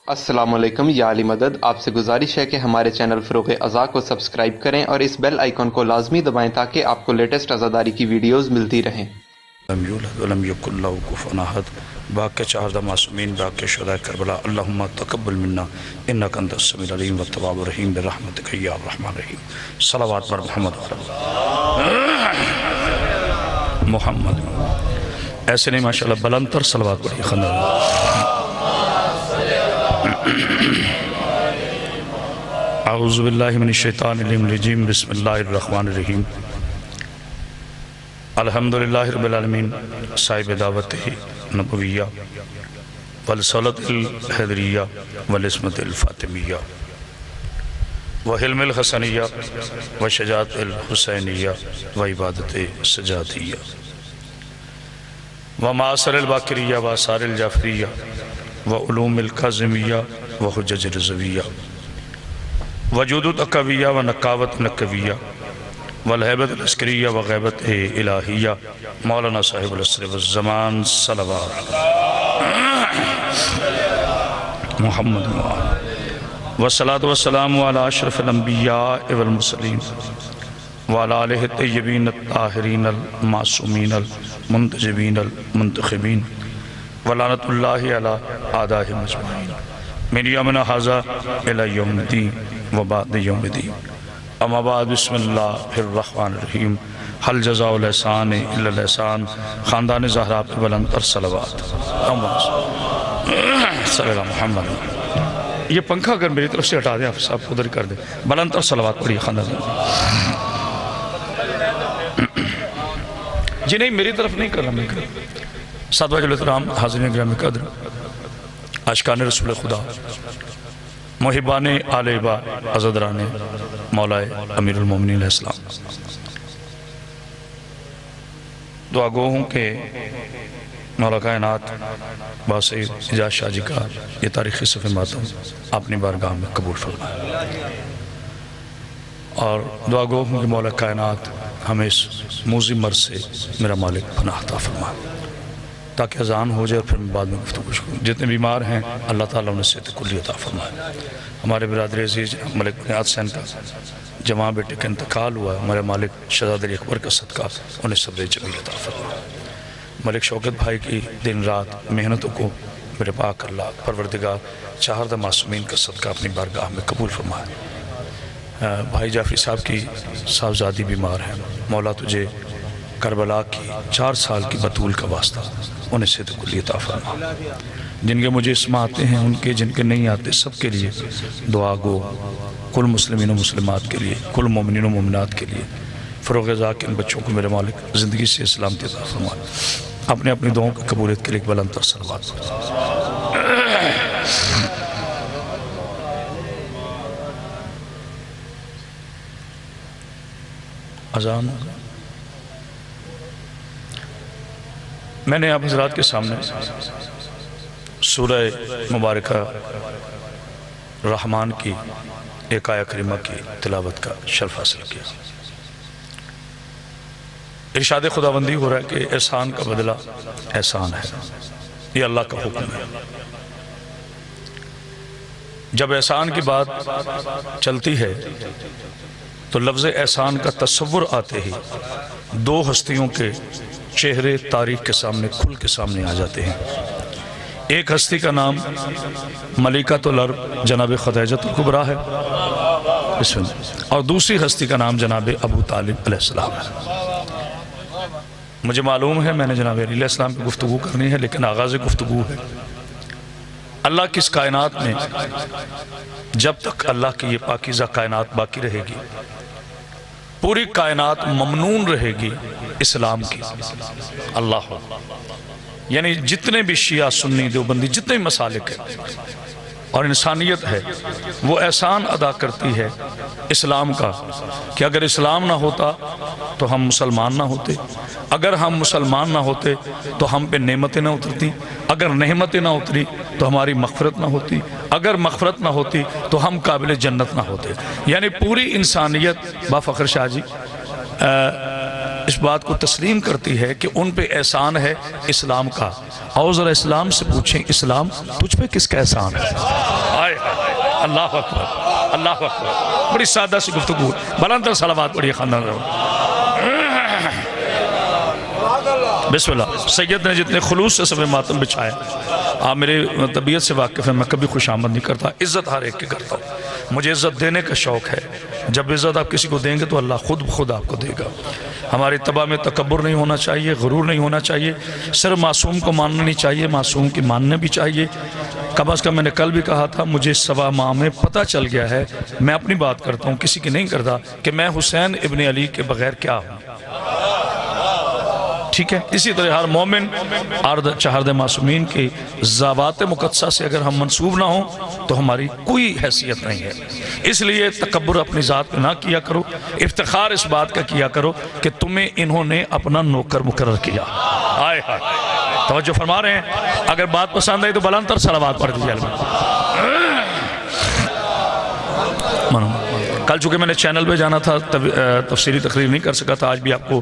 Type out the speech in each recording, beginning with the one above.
السلام علیکم یا علی مدد. آپ سے گزارش ہے کہ ہمارے چینل فروغ ازا کو سبسکرائب کریں اور اس بیل آئیکن کو لازمی دبائیں تاکہ آپ کو لیٹسٹ عزاداری کی ویڈیوز ملتی رہیں. لم یولد ولم یکن له کفوا احد. باقی 14 معصومین، باقی شہداء کربلا، اللہم تقبل منا انک انت السمیع العلیم والتواب الرحیم برحمتک یا الرحمن الرحیم. صلوات بر محمد محمد. ایسے نہیں ماشاءاللہ بلند تر صلوات پڑھی خندہ. اعوذ باللہ من الشیطان الرجیم. بسم اللہ الرحمن الرحیم. الحمدللہ رب العالمین صاحب دعوت نبویہ والصلات الحیدریہ والعصمت الفاطمیہ وحلم الحسنیہ وشجاعت الحسینیہ وعبادت سجادیہ ومعاصر الباکریہ وآثار الجعفریہ وعلوم القاظمیہ وحجج الرضویہ وجود تقویہ ونقاوت نقویہ والحیبت العسکریہ وغیبت الہیہ مولانا صاحب العصر والزمان صلوات محمد والصلاة والسلام علی اشرف الانبیاء والمرسلین وعلی آلہ الطیبین الطاہرین المعصومین المنتجبین المنتخبین ولعنت اللہ علی اعدائهم اجمعین من یومنا ھذا الی یوم الدین وبعد یوم الدین. اما بعد بسم اللہ الرحمن الرحیم. حل جزاء الاحسان الا الاحسان. خاندان زہرا پہ بلند تر صلوات. صلی اللہ محمد. یہ پنکھا اگر میری طرف سے ہٹا دیں آپ صاحب ادھر کر دیں. بلند تر صلوات پڑھیے خاندان. جی نہیں میری طرف نہیں کر رہا میں کر. ساتھ واجب الاحترام حاضرین گرامی قدر عاشقان رسول خدا محبان آل عبا عزدران مولائے امیر المومنین علیہ السلام، دعا گو ہوں کہ مولا کائنات باسعید اجاز شاہ جی کا یہ تاریخی صفحہ ماتم اپنی بارگاہ میں قبول فرمائے، اور دعا گو ہوں کہ مولا کائنات ہمیں اس موذی مرض سے میرا مالک پناہ عطا فرمائے تاکہ اذان ہو جائے اور پھر بعد میں گفتگو کروں. جتنے بیمار ہیں اللہ تعالیٰ انہیں صحت کلی عطا فرمائے. ہمارے برادر عزیز ملک بن حسین کا جماع بیٹے کا انتقال ہوا ہے، ہمارے مالک شہزادہ علی اکبر کا صدقہ انہیں صبر جمیل عطا فرمائے. ملک شوکت بھائی کی دن رات محنتوں کو میرے پاک اللہ پروردگار 14 معصومین کا صدقہ اپنی بارگاہ میں قبول فرمائے. بھائی جعفری صاحب کی صاحبزادی بیمار ہیں، مولا تجھے کربلا کی 4 سال کی بطول کا واسطہ انہیں صحت کلی عطا فرما. جن کے مجھے اسم آتے ہیں ان کے، جن کے نہیں آتے، سب کے لیے دعا گو. کل مسلمین و مسلمات کے لیے، کل مومنین و مومنات کے لیے فروغ ازا کے ان بچوں کو میرے مالک زندگی سے سلامتی عطا فرما. اپنے اپنی دعاؤں کی قبولیت کے لیے بلند تر صلوات. اذان میں نے آپ حضرات کے سامنے سورہ مبارکہ رحمان کی ایک آیہ کریمہ کی تلاوت کا شرف حاصل کیا. ارشاد خداوندی ہو رہا ہے کہ احسان کا بدلہ احسان ہے، یہ اللہ کا حکم ہے. جب احسان کی بات چلتی ہے تو لفظ احسان کا تصور آتے ہی 2 ہستیوں کے چہرے تاریخ کے سامنے کھل کے سامنے آ جاتے ہیں. ایک ہستی کا نام ملکۃ العرب جناب خدیجہ الکبریٰ ہے، اور دوسری ہستی کا نام جناب ابو طالب علیہ السلام ہے. مجھے معلوم ہے میں نے جناب علیہ السلام کی گفتگو کرنی ہے، لیکن آغاز گفتگو ہے. اللہ کی اس کائنات میں جب تک اللہ کی یہ پاکیزہ کائنات باقی رہے گی، پوری کائنات ممنون رہے گی اسلام کی. اللہ یعنی جتنے بھی شیعہ سنی دیوبندی جتنے بھی مسالک ہیں اور انسانیت ہے، وہ احسان ادا کرتی ہے اسلام کا کہ اگر اسلام نہ ہوتا تو ہم مسلمان نہ ہوتے، اگر ہم مسلمان نہ ہوتے تو ہم پہ نعمتیں نہ اترتی، اگر نعمتیں نہ اتری تو ہماری مغفرت نہ ہوتی، اگر مغفرت نہ ہوتی تو ہم قابل جنت نہ ہوتے. یعنی پوری انسانیت با فخر شاہ جی اس بات کو تسلیم کرتی ہے کہ ان پہ احسان ہے اسلام کا، اور ذرا اسلام سے پوچھیں اسلام تجھ پہ کس کا احسان ہے؟ آئے اللہ اکبر، اللہ اکبر، بڑی سادہ سی گفتگو، بلندر صلوات پڑھیے خاندان رہو۔ بسم اللہ۔ سید نے جتنے خلوص سے صف ماتم بچھائے، آپ میرے طبیعت سے واقف ہیں، میں کبھی خوش آمد نہیں کرتا، عزت ہر ایک کی کرتا ہوں، مجھے عزت دینے کا شوق ہے، جب عزت آپ کسی کو دیں گے تو اللہ خود آپ کو دے گا۔ ہماری اتباع میں تکبر نہیں ہونا چاہیے، غرور نہیں ہونا چاہیے، صرف معصوم کو ماننا نہیں چاہیے، معصوم کی ماننا بھی چاہیے۔ کم از کم میں نے کل بھی کہا تھا، مجھے سوا ماہ میں پتہ چل گیا ہے، میں اپنی بات کرتا ہوں کسی کی نہیں کرتا، کہ میں حسین ابن علی کے بغیر کیا ہوں، ٹھیک ہے؟ اسی طرح ہر مومن چہارد معصومین کی ذوات مقدسہ سے اگر ہم منسوب نہ ہوں تو ہماری کوئی حیثیت نہیں ہے۔ اس لیے تکبر اپنی ذات پہ نہ کیا کرو، افتخار اس بات کا کیا کرو کہ تمہیں انہوں نے اپنا نوکر مقرر کیا۔ آئے ہائے، توجہ فرما رہے ہیں؟ اگر بات پسند آئی تو بلند تر صلوات پڑھ دیجیے۔ کل چونکہ میں نے چینل پہ جانا تھا، تفسیری تقریر نہیں کر سکا تھا، آج بھی آپ کو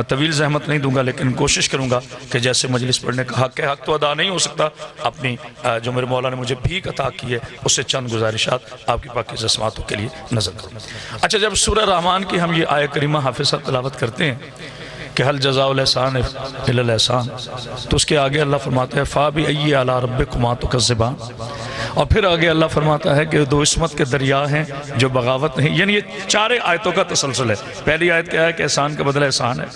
طویل زحمت نہیں دوں گا، لیکن کوشش کروں گا کہ جیسے مجلس پڑھنے کا حق ہے، حق تو ادا نہیں ہو سکتا، اپنی جو میرے مولا نے مجھے بھیک عطا کی ہے اس سے چند گزارشات آپ کی پاکیزہ سماعتوں کے لیے نظر کروں۔ اچھا، جب سورہ رحمان کی ہم یہ آیہ کریمہ حافظ صاحب تلاوت کرتے ہیں کہ حل جزاء الاحسان الا الاحسان، تو اس کے آگے اللہ فرماتا ہے فَبِأَيِّ آلَاءِ رَبِّكُمَا تُكَذِّبَانِ، اور پھر آگے اللہ فرماتا ہے کہ دو عصمت کے دریا ہیں جو بغاوت نہیں، یعنی یہ چارے آیتوں کا تسلسل ہے۔ پہلی آیت کیا ہے کہ احسان کا بدلہ احسان ہے،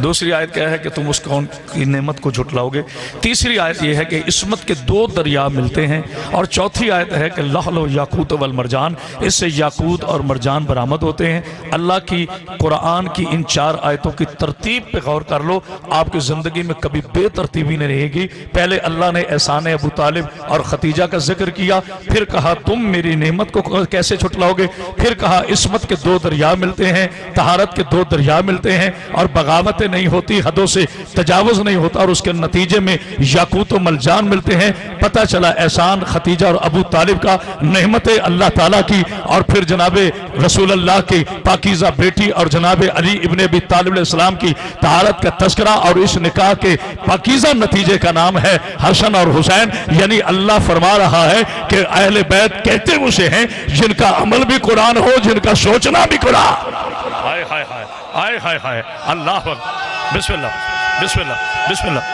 دوسری آیت کیا ہے کہ تم اس کون کی نعمت کو جھٹلاؤ گے، تیسری آیت یہ ہے کہ عصمت کے دو دریا ملتے ہیں، اور چوتھی آیت ہے کہ لحل و یاقوت والمرجان، اس سے یاقوت اور مرجان برآمد ہوتے ہیں۔ اللہ کی قرآن کی ان چار آیتوں کی ترتیب پہ غور کر لو، آپ کی زندگی میں کبھی بے ترتیبی نہیں رہے گی۔ پہلے اللہ نے احسان ابو طالب اور ختیجہ کا ذکر کیا، پھر کہا تم میری نعمت کو کیسے چھٹلاؤ گے، پھر کہا عصمت کے دو دریا ملتے ہیں، طہارت کے دو دریا ملتے ہیں، اور بغاوتیں نہیں ہوتی، حدوں سے تجاوز نہیں ہوتا، اور اس کے نتیجے میں یاقوت و مرجان ملتے ہیں۔ پتہ چلا احسان ختیجہ اور ابو طالب کا، نعمت اللہ تعالیٰ کی، اور پھر جناب رسول اللہ کی پاکیزہ بیٹی اور جناب علی ابن ابی طالب علیہ السلام کی طہارت کا تذکرہ، اور اس نکاح کے پاکیزہ نتیجے کا نام ہے حسن اور حسین۔ یعنی اللہ فرما رہا ہے کہ اہل بیت کہتے اسے ہیں جن کا عمل بھی قرآن ہو، جن کا سوچنا بھی قرآن۔ ہائے ہائے ہائے ہائے ہائے ہائے، اللہ اکبر، بسم اللہ بسم اللہ بسم اللہ۔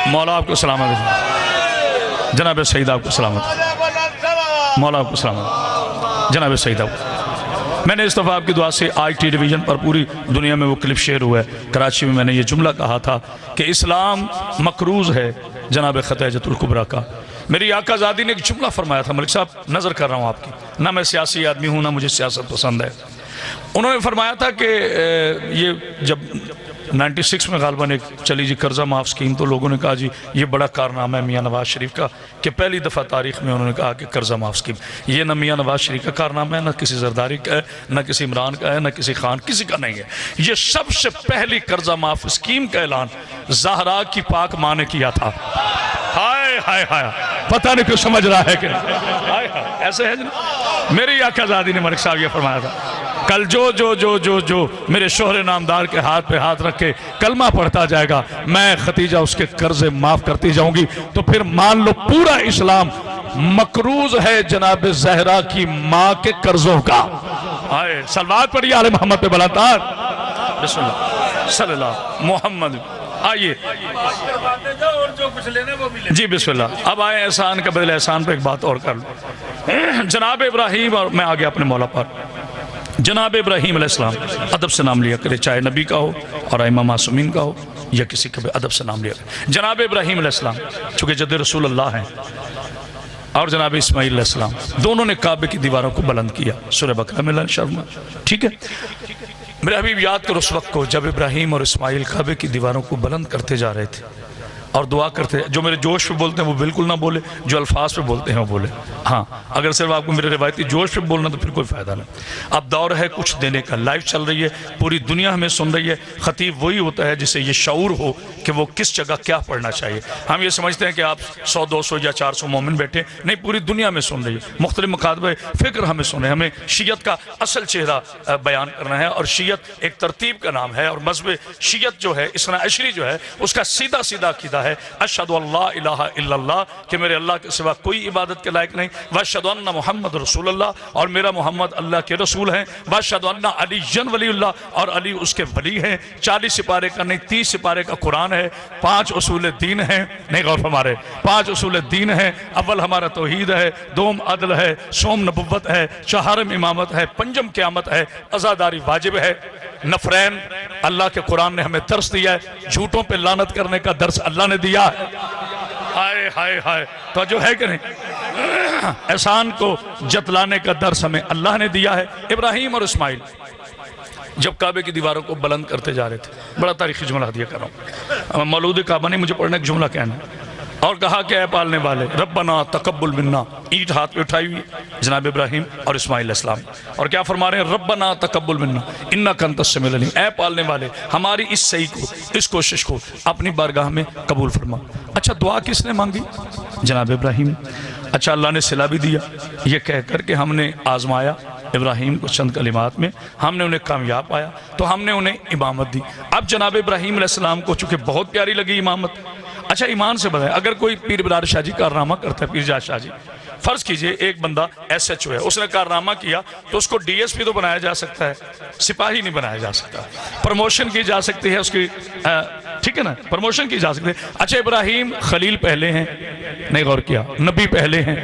مولا آپ کو سلامت، جناب سعید آپ کو سلامت، مولا آپ کو سلامت، جناب سعید آپ کو۔ میں نے اس دفعہ آپ کی دعا سے آئی ٹی ڈیویژن پر پوری دنیا میں وہ کلپ شیئر ہوا ہے، کراچی میں میں نے یہ جملہ کہا تھا کہ اسلام مقروض ہے جناب خدیجۃ الکبریٰ کا۔ میری آقا زادی نے ایک جملہ فرمایا تھا، ملک صاحب نظر کر رہا ہوں آپ کی، نہ میں سیاسی آدمی ہوں نہ مجھے سیاست پسند ہے، انہوں نے فرمایا تھا کہ یہ جب 96 میں غالباً ایک چلی جی قرضہ معاف سکیم، تو لوگوں نے کہا جی یہ بڑا کارنامہ ہے میاں نواز شریف کا کہ پہلی دفعہ تاریخ میں انہوں نے کہا کہ قرضہ معاف سکیم۔ یہ نہ میاں نواز شریف کا کارنامہ ہے، نہ کسی زرداری کا ہے، نہ کسی عمران کا ہے، نہ کسی خان، کسی کا نہیں ہے۔ یہ سب سے پہلی قرضہ معاف سکیم کا اعلان زہرا کی پاک ماں نے کیا تھا۔ ہائے ہائے ہائے، پتہ نہیں کیوں سمجھ رہا ہے کہ ایسے ہے جناب۔ میری آقا زادی نے ملک صاحب یہ فرمایا تھا کل جو میرے شوہر نامدار کے ہاتھ پہ ہاتھ رکھ کے کلمہ پڑھتا جائے گا، میں ختیجہ اس کے قرضے معاف کرتی جاؤں گی۔ تو پھر مان لو پورا اسلام مقروض ہے جناب زہرا کی ماں کے قرضوں کا۔ آئے صلوات پڑھیے آل محمد پہ بلاتار، بسم اللہ صلی اللہ محمد۔ آئیے جی بسم اللہ۔ اب آئے احسان کا بدلہ احسان پہ ایک بات اور کر لوں۔ جناب ابراہیم، اور میں آگے اپنے مولا پر، جناب ابراہیم علیہ السلام ادب سے نام لیا کرے، چاہے نبی کا ہو اور ائمہ معصومین کا ہو یا کسی کا بھی ادب سے نام لیا کرے۔ جناب ابراہیم علیہ السلام چونکہ جد رسول اللہ ہیں، اور جناب اسماعیل علیہ السلام دونوں نے کعبے کی دیواروں کو بلند کیا، سورہ بقرہ میں شرما، ٹھیک ہے۔ میرے حبیب یاد کرو اس وقت کو جب ابراہیم اور اسماعیل کعبے کی دیواروں کو بلند کرتے جا رہے تھے، اور دعا کرتے ہیں. جو میرے جوش پہ بولتے ہیں وہ بالکل نہ بولے, جو الفاظ پہ بولتے ہیں وہ بولے. ہاں اگر صرف آپ کو میرے روایتی جوش پہ بولنا تو پھر کوئی فائدہ نہیں. اب دور ہے کچھ دینے کا, لائیو چل رہی ہے, پوری دنیا ہمیں سن رہی ہے. خطیب وہی ہوتا ہے جسے یہ شعور ہو کہ وہ کس جگہ کیا پڑھنا چاہیے. ہم یہ سمجھتے ہیں کہ آپ 100 200 یا 400 مومن بیٹھے, نہیں, پوری دنیا میں سن رہی ہے. مختلف مکاتب فکر ہمیں سنے, ہمیں شیعت کا اصل چہرہ بیان کرنا ہے. اور شیعت ایک ترتیب کا نام ہے, اور مذہب شیعت جو ہے, اثنا عشری جو ہے, اس کا سیدھا سیدھا عقیدہ ہے اشہد اللہ الہ الا اللہ, کہ میرے اللہ کے سوا کوئی عبادت کے لائق نہیں, واشہد ان محمد رسول اللہ, اور میرا محمد اللہ کے رسول ہیں, واشہد ان علی ولی اللہ, اور علی اس کے ولی ہیں. 40 سپارے کا نہیں 30 سپارے کا قرآن ہے. 5 اصول دین ہیں, نہیں غور فرمارے, 5 اصول دین ہیں. اول ہمارا توحید ہے, دوم عدل ہے, سوم نبوت ہے, چہارم امامت ہے, پنجم قیامت ہے, عزاداری واجب ہے. نفرین اللہ کے قرآن نے ہمیں درس دیا ہے, جھوٹوں پہ لعنت کرنے کا درس اللہ نے دیا ہے. ہائے ہائے ہائے, تو جو ہے کہ نہیں, احسان کو جتلانے کا درس ہمیں اللہ نے دیا ہے. ابراہیم اور اسماعیل جب کعبے کی دیواروں کو بلند کرتے جا رہے تھے, بڑا تاریخی جملہ دیا کر رہا ہوں, مولود کعبہ نہیں, مجھے پڑھنا ایک جملہ کہنا, اور کہا کہ اے پالنے والے, ربنا تقبل منا, اینٹ ہاتھ پہ اٹھائی ہوئی جناب ابراہیم اور اسماعیل علیہ السلام, اور کیا فرما رہے ہیں, ربنا تقبل منا انک انت السمیع العلیم, اے پالنے والے ہماری اس صحیح کو, اس کوشش کو اپنی بارگاہ میں قبول فرما. اچھا دعا کس نے مانگی؟ جناب ابراہیم. اچھا اللہ نے صلہ بھی دیا, یہ کہہ کر کہ ہم نے آزمایا ابراہیم کو چند کلمات میں, ہم نے انہیں کامیاب پایا تو ہم نے انہیں امامت دی. اب جناب ابراہیم علیہ السلام کو چونکہ بہت پیاری لگی امامت. اچھا ایمان سے بتائیں, اگر کوئی پیر برادر شاہ جی کارنامہ کرتا ہے, پیر جاز شاہ جی, فرض کیجئے ایک بندہ ایس ایچ او ہے, اس نے کارنامہ کیا تو اس کو ڈی ایس پی تو بنایا جا سکتا ہے, سپاہی نہیں بنایا جا سکتا, پروموشن کی جا سکتی ہے اس کی, ٹھیک ہے نا, پروموشن کی جا سکتی ہے. اچھا ابراہیم خلیل پہلے ہیں, نہیں غور کیا, نبی پہلے ہیں,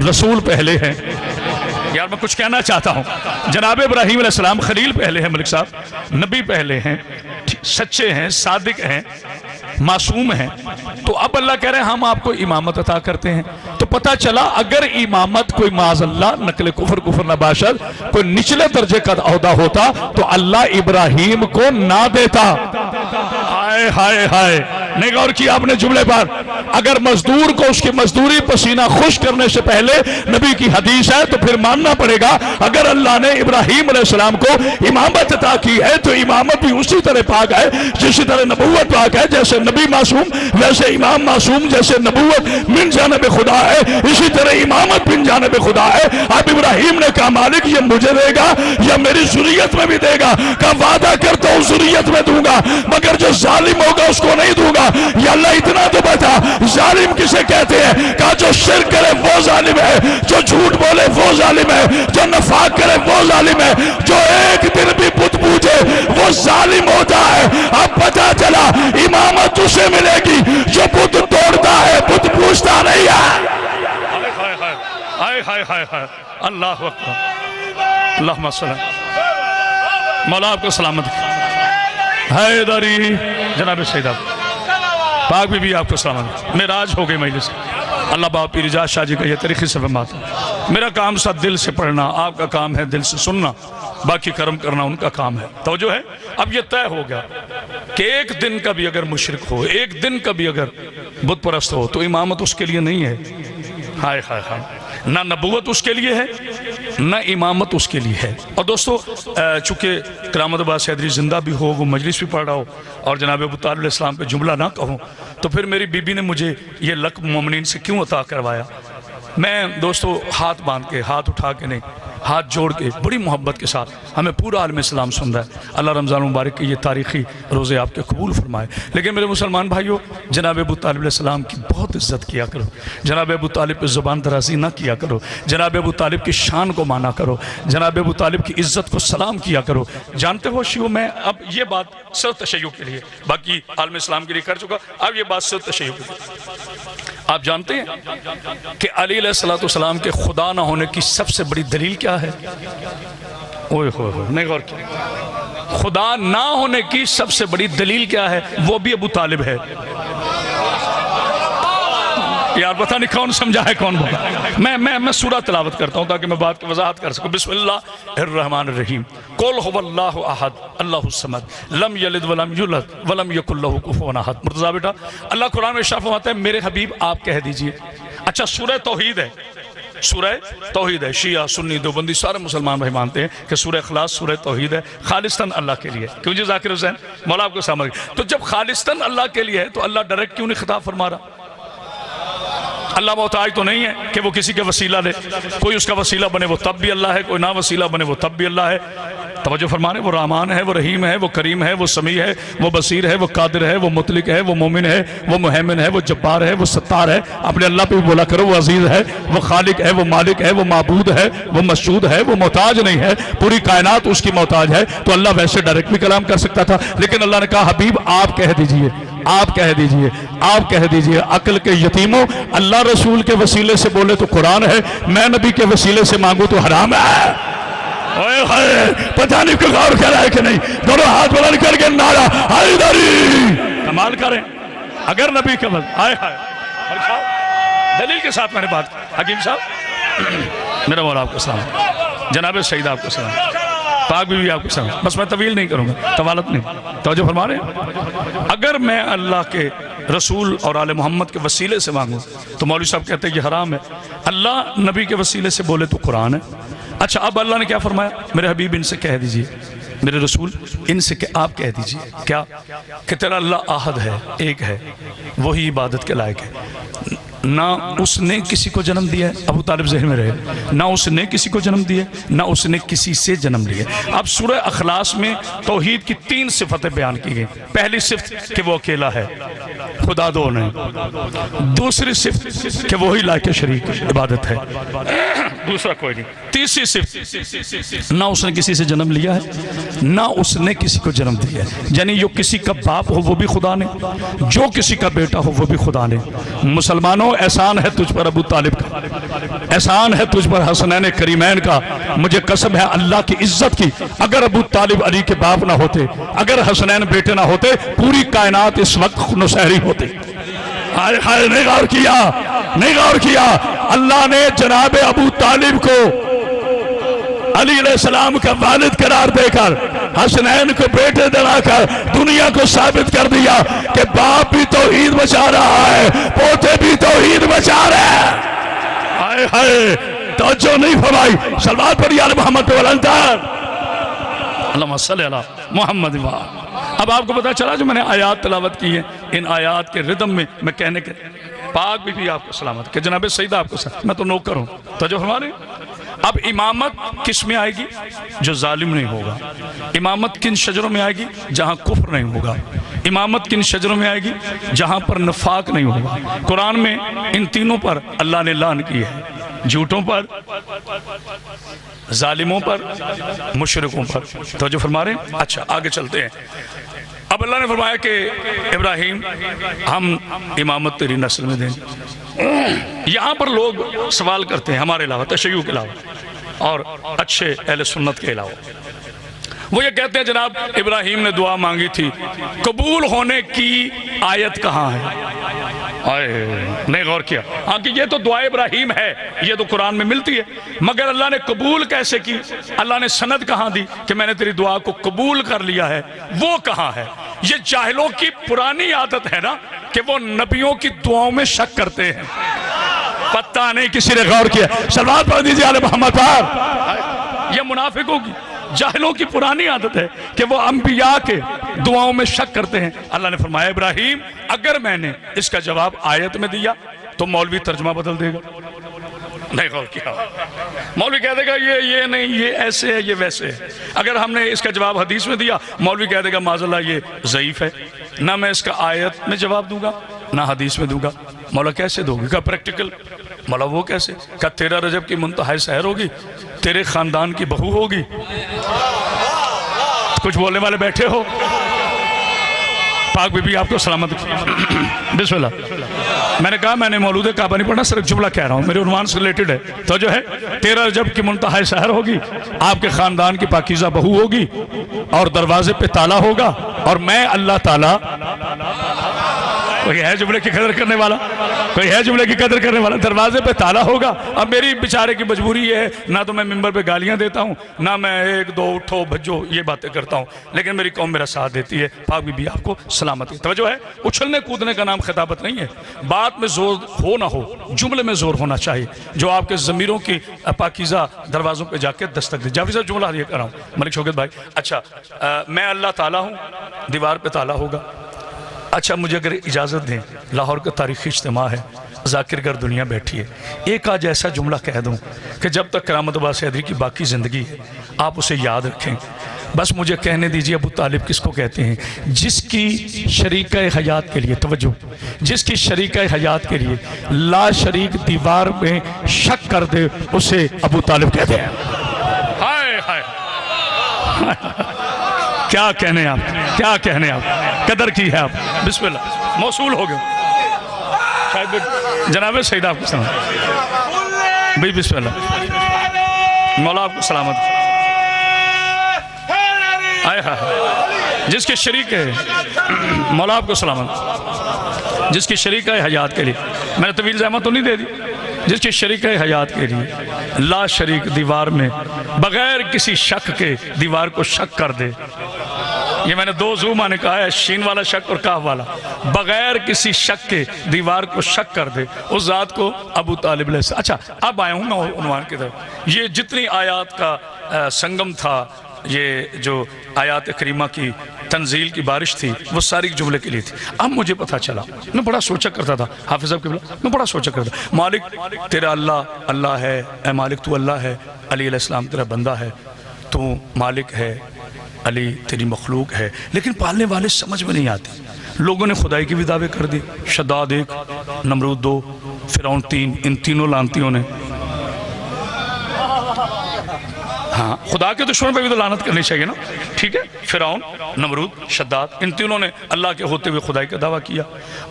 رسول پہلے ہیں. یار میں کچھ کہنا چاہتا ہوں, جناب ابراہیم علیہ السلام خلیل پہلے ہیں ملک صاحب, نبی پہلے ہیں, سچے ہیں, صادق ہیں, معصوم ہیں. تو اب اللہ کہہ رہے ہیں ہم آپ کو امامت عطا کرتے ہیں. تو پتہ چلا اگر امامت کوئی معاذ اللہ نقل کفر نباشد کوئی نچلے درجے کا عہدہ ہوتا تو اللہ ابراہیم کو نہ دیتا. ہائے ہائے ہائے, نہیں غور کیا آپ نے جملے پر, اگر مزدور کو اس کی مزدوری پسینہ خوش کرنے سے پہلے نبی کی حدیث ہے تو پھر ماننا پڑے گا اگر اللہ نے ابراہیم علیہ السلام کو امامت عطا کی ہے تو امامت بھی اسی طرح پاک ہے جسی طرح نبوت پاک ہے. جیسے نبی معصوم ویسے امام معصوم, جیسے نبوت من جانب خدا ہے اسی طرح امامت من جانب خدا ہے. اب ابراہیم نے کہا مالک یہ مجھے دے گا یا میری ذریت میں بھی دے گا؟ کہا وعدہ کرتا ہوں ذریت میں دوں گا, مگر جو ظالم ہوگا اس کو نہیں دوں گا. یا اللہ اتنا تو بتا ظالم کسے کہتے ہیں؟ کہا جو شرک کرے وہ ظالم ہے, جو جھوٹ بولے وہ ظالم ہے, جو نفاق کرے وہ ظالم ہے, جو ایک دن بھی بت پوجے وہ ظالم ہوتا ہے. اب پتا چلا امامت اسے ملے گی جو بت توڑتا ہے, بت پوجتا نہیں ہے. ہائے ہائے ہائے ہائے, اللہ اکبر, اللہم صلی اللہ, مولا آپ کو سلامت حیدری. جناب سیدہ پاک بی بی آپ کو سلامت, معراج ہو گئی مجلس. اللہ بابا پیر جاز شاہ جی کا یہ طریقے سے فرماتا ہے میرا کام سا دل سے پڑھنا, آپ کا کام ہے دل سے سننا, باقی کرم کرنا ان کا کام ہے. توجہ ہے, اب یہ طے ہو گیا کہ ایک دن کا بھی اگر مشرک ہو, ایک دن کا بھی اگر بت پرست ہو تو امامت اس کے لیے نہیں ہے. ہائے ہائے ہائے, نہ نبوت اس کے لیے ہے نہ امامت اس کے لیے ہے. اور دوستو چونکہ کرامت عباس حیدری زندہ بھی ہو, وہ مجلس بھی پڑھ رہا ہو, اور جناب ابو طالب علیہ السلام پہ جملہ نہ کہوں تو پھر میری بی بی نے مجھے یہ لقب مومنین سے کیوں عطا کروایا. میں دوستو ہاتھ باندھ کے, ہاتھ اٹھا کے نہیں, ہاتھ جوڑ کے بڑی محبت کے ساتھ ہمیں پورا عالم اسلام سن رہا ہے. اللہ رمضان مبارک کے یہ تاریخی روزے آپ کے قبول فرمائے. لیکن میرے مسلمان بھائیوں, جناب ابو طالب علیہ السلام کی بہت عزت کیا کرو, جناب ابو طالب پہ زبان درازی نہ کیا کرو, جناب ابو طالب کی شان کو مانا کرو, جناب ابو طالب کی عزت کو سلام کیا کرو. جانتے ہو شیعوں, میں اب یہ بات صرف تشیع کے لیے, باقی عالم اسلام کے لیے کر چکا, اب یہ بات صرف تشیع کے لیے. آپ جانتے ہیں کہ علی علیہ السلام کے خدا نہ ہونے کی سب سے بڑی دلیل کیا ہے؟ اوہ ہوئے ہوئے, نہیں غور کیا, خدا نہ ہونے کی سب سے بڑی دلیل کیا ہے؟ وہ بھی ابو طالب ہے. یار پتہ نہیں کون سمجھا ہے کون بولا. میں سورہ تلاوت کرتا ہوں تاکہ میں بات کی وضاحت کر سکوں. بسم اللہ الرحمن الرحیم. قل هو اللہ احد اللہ الصمد لم یلد ولم یولد ولم یکن لہ کفوا احد. مرتضیٰ بیٹا اللہ قرآن میں ارشاد فرماتا ہے میرے حبیب آپ کہہ دیجئے. اچھا سورہ توحید ہے, سورہ توحید ہے. شیعہ سنی دیوبندی سارے مسلمان بھائی مانتے ہیں کہ سورہ اخلاص سورہ توحید ہے, خالصتاً اللہ کے لیے. کیوں جی ذاکر حسین مولا آپ کو سامنے. تو جب خالصتاً اللہ کے لیے ہے تو اللہ ڈائریکٹ کیوں نہیں خطاب فرما رہا؟ اللہ محتاج تو نہیں ہے کہ وہ کسی کے وسیلہ لے. کوئی اس کا وسیلہ بنے وہ تب بھی اللہ ہے, کوئی نہ وسیلہ بنے وہ تب بھی اللہ ہے. توجہ فرمانے, وہ رحمان ہے, وہ رحیم ہے, وہ کریم ہے, وہ سمیع ہے, وہ بصیر ہے, وہ قادر ہے, وہ مطلق ہے, وہ مومن ہے, وہ مہیمن ہے, وہ جبار ہے, وہ ستار ہے. اپنے اللہ پہ بھی بولا کرو وہ عزیز ہے, وہ خالق ہے, وہ مالک ہے, وہ معبود ہے, وہ مسجود ہے, وہ محتاج نہیں ہے. پوری کائنات اس کی محتاج ہے. تو اللہ ویسے ڈائریکٹ بھی کلام کر سکتا تھا, لیکن اللہ نے کہا حبیب آپ کہہ دیجئے, آپ کہہ دیجئے, آپ کہہ دیجئے. عقل کے یتیموں, اللہ رسول کے وسیلے سے بولے تو قرآن ہے, میں نبی کے وسیلے سے مانگوں تو حرام ہے. پتہ نہیں کوئی غور کر رہا ہے کہ نہیں. دونوں ہاتھ بلند کر کے نعرہ حیدری کمال کریں. اگر نبی کے وسیلے آئے دلیل کے ساتھ میں نے بات کی. حکیم صاحب میرا مولا آپ کو سلام, جناب سعید آپ کو سلام, پاک بھی آپ کو سلام. بس میں طویل نہیں کروں گا, طوالت نہیں. توجہ فرما رہے ہیں. اگر میں اللہ کے رسول اور آل محمد کے وسیلے سے مانگوں تو مولوی صاحب کہتے ہیں یہ حرام ہے. اللہ نبی کے وسیلے سے بولے تو قرآن ہے. اچھا اب اللہ نے کیا فرمایا؟ میرے حبیب ان سے کہہ دیجئے, میرے رسول ان سے کہ آپ کہہ دیجئے کیا کہ تیرا اللہ احد ہے, ایک ہے, وہی عبادت کے لائق ہے. نہ اس نے کسی کو جنم دیا ہے, ابو طالب ذہن میں رہے, نہ اس نے کسی کو جنم دیا ہے, نہ اس نے کسی سے جنم لیا. اب سورہ اخلاص میں توحید کی 3 صفتیں بیان کی گئی. پہلی صفت کہ وہ اکیلا ہے, خدا دو نہیں. دوسری صفت کہ وہی لائق شریک عبادت ہے, دوسرا کوئی نہیں. تیسری صفت نہ اس نے کسی سے جنم لیا ہے, نہ اس نے کسی کو جنم دیا ہے. یعنی جو کسی کا باپ ہو وہ بھی خدا نے, جو کسی کا بیٹا ہو وہ بھی خدا نے. مسلمانوں احسان ہے تجھ پر ابو طالب کا, احسان ہے تجھ پر حسنین کریمین کا. مجھے قسم ہے اللہ کی عزت کی, اگر ابو طالب علی کے باپ نہ ہوتے, اگر حسنین بیٹے نہ ہوتے, پوری کائنات اس وقت نصیری ہوتی. نہیں غور کیا, نہیں غور کیا. اللہ نے جناب ابو طالب کو علی علیہ السلام کا والد قرار دے کر, حسنین کو بیٹے دلا کر دنیا کو ثابت کر دیا کہ باپ بھی توحید بچا رہا ہے, پوتے بھی توحید بچا رہے ہیں. آئے ہائے توجہ نہیں فرمائی. صلوات پڑھی آل محمد والانتار, اللہم صلی اللہ محمد و. اب آپ کو پتہ چلا جو میں نے آیات تلاوت کی ہیں, ان آیات کے ردم میں میں کہنے کے پاک بھی آپ کو سلامت کہ جناب سیدہ آپ کو سلامت. میں تو نوکر ہوں. توجہ فرما رہے ہیں. اب امامت کس میں آئے گی؟ جو ظالم نہیں ہوگا. امامت کن شجروں میں آئے گی؟ جہاں کفر نہیں ہوگا. امامت کن شجروں میں آئے گی؟ جہاں پر نفاق نہیں ہوگا. قرآن میں ان تینوں پر اللہ نے لعن کی ہے, جھوٹوں پر, ظالموں پر, مشرکوں پر. توجہ فرما رہے ہیں. اچھا آگے چلتے ہیں. اب اللہ نے فرمایا کہ ابراہیم ہم امامت تیری نسل میں دیں. یہاں پر لوگ سوال کرتے ہیں ہمارے علاوہ, تشیع کے علاوہ اور اچھے اہل سنت کے علاوہ. وہ یہ کہتے ہیں جناب ابراہیم نے دعا مانگی تھی, قبول ہونے کی آیت کہاں ہے؟ نہیں غور کیا. ہاں کہ یہ تو دعا ابراہیم ہے, یہ تو قرآن میں ملتی ہے, مگر اللہ نے قبول کیسے کی؟ اللہ نے سند کہاں دی کہ میں نے تیری دعا کو قبول کر لیا ہے؟ وہ کہاں ہے؟ یہ جاہلوں کی پرانی عادت ہے نا کہ وہ نبیوں کی دعاؤں میں شک کرتے ہیں. پتہ نہیں کسی نے غور کیا. صلوات پڑھ دیجیے آل محمد پر. یہ منافقوں کی, جاہلوں کی پرانی عادت ہے کہ وہ انبیاء کے دعاؤں میں شک کرتے ہیں. اللہ نے فرمایا ابراہیم اگر میں نے اس کا جواب آیت میں دیا تو مولوی ترجمہ بدل دے گا. نہیں غور کیا. مولوی کہہ دے گا یہ نہیں, یہ ایسے ہے, یہ ویسے ہے. اگر ہم نے اس کا جواب حدیث میں دیا, مولوی کہہ دے گا معاذ اللہ یہ ضعیف ہے. نہ میں اس کا آیت میں جواب دوں گا نہ حدیث میں دوں گا. مولا کیسے دو گی؟ کہا پریکٹیکل. مولا وہ کیسے؟ کہا 13 رجب کی منتہائی سحر ہوگی, تیرے خاندان کی بہو ہوگی. کچھ بولنے والے بیٹھے ہو. پاک بی بی آپ کو سلامت. بسم اللہ. میں نے کہا میں نے مولود کعبہ نہیں پڑھنا, صرف جملہ کہہ رہا ہوں, میرے عنوان سے ریلیٹڈ ہے. تو جو ہے 13 رجب کی منتہائی سحر ہوگی, آپ کے خاندان کی پاکیزہ بہو ہوگی, اور دروازے پہ تالا ہوگا, اور میں اللہ تعالیٰ کوئی ہے جملے کی قدر کرنے والا؟ کوئی ہے جملے کی قدر کرنے والا؟ دروازے پہ تالا ہوگا. اب میری بیچارے کی مجبوری یہ ہے، نہ تو میں ممبر پہ گالیاں دیتا ہوں، نہ میں ایک دو اٹھو بھجو یہ باتیں کرتا ہوں، لیکن میری قوم میرا ساتھ دیتی ہے. پاک بی بی آپ کو سلامتی. توجہ ہے، اچھلنے کودنے کا نام خطابت نہیں ہے. بات میں زور ہو نہ ہو، جملے میں زور ہونا چاہیے جو آپ کے ضمیروں کی پاکیزہ دروازوں پہ جا کے دستک دے. جاوید صاحب جملہ یہ کر رہا ہوں، ملک شوکت بھائی. اچھا میں اللہ تعالیٰ ہوں، دیوار پہ تالا ہوگا. اچھا مجھے اگر اجازت دیں، لاہور کا تاریخی اجتماع ہے، ذاکر گر دنیا بیٹھی ہے، ایک آج ایسا جملہ کہہ دوں کہ جب تک کرامت باز حیدری کی باقی زندگی ہے آپ اسے یاد رکھیں. بس مجھے کہنے دیجئے ابو طالب کس کو کہتے ہیں؟ جس کی شریکہ حیات کے لیے، توجہ، جس کی شریکہ حیات کے لیے لا شریک دیوار میں شک کر دے اسے ابو طالب کہتے ہیں. ہائے ہائے کیا کہنے آپ، کیا کہنے آپ، قدر کی ہے آپ. بسم اللہ، موصول ہو گئے شاید جناب سید آپ کو سلام بھئی. بسم اللہ، مولا آپ کو سلامت. آئے ہاں جس کے شریک ہے، مولا آپ کو سلامت، جس کی شریک ہے حیات کے لیے، میں نے طویل زحمت تو نہیں دے دی، جس کی شریک ہے حیات کے لیے لا شریک دیوار میں بغیر کسی شک کے دیوار کو شک کر دے. یہ میں نے دو زو معنی کہا ہے، شین والا شک اور کاف والا. بغیر کسی شک کے دیوار کو شک کر دے اس ذات کو ابو طالب علیہ السلام. اچھا اب آیا ہوں میں عنوان کی طرف. یہ جتنی آیات کا سنگم تھا، یہ جو آیات کریمہ کی تنزیل کی بارش تھی، وہ ساری جملے کے لیے تھی. اب مجھے پتہ چلا، میں بڑا سوچا کرتا تھا، حافظ صاحب قبلہ، میں بڑا سوچا کرتا تھا، مالک تیرا اللہ ہے، اے مالک تو اللہ ہے، علی علیہ السلام تیرا بندہ ہے، تو مالک ہے، علی تیری مخلوق ہے، لیکن پالنے والے سمجھ میں نہیں آتے. لوگوں نے خدائی کی بھی دعوے کر دی. شداد 1، نمرود 2، فرعون 3، ان تینوں لعنتیوں نے، ہاں خدا کے دشمن پہ بھی تو لعنت کرنی چاہیے نا، ٹھیک ہے، فرعون، نمرود، شداد، ان تینوں نے اللہ کے ہوتے ہوئے خدائی کا دعویٰ کیا.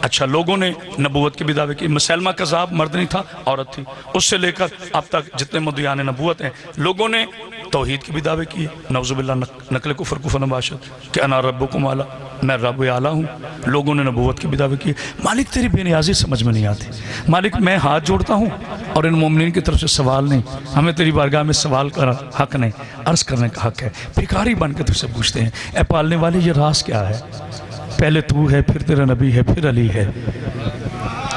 اچھا لوگوں نے نبوت کے بھی دعوے کی. مسلمہ کذاب مرد نہیں تھا، عورت تھی. اس سے لے کر اب تک جتنے مدعیان نبوت ہیں، لوگوں نے توحید کے بھی دعوے کیے. نعوذ باللہ نقل کفر کفر نباشد کہ انا ربکم اعلیٰ، میں رب اعلیٰ ہوں. لوگوں نے نبوت کے بھی دعوے کیے. مالک تیری بے نیازی سمجھ میں نہیں آتی. مالک میں ہاتھ جوڑتا ہوں اور ان مومنین کی طرف سے سوال نہیں، ہمیں تیری بارگاہ میں سوال کا حق نہیں، عرض کرنے کا حق ہے. بھکاری بن کے تجھ سے پوچھتے ہیں، اے پالنے والے یہ راز کیا ہے؟ پہلے تو ہے، پھر تیرا نبی ہے، پھر علی ہے.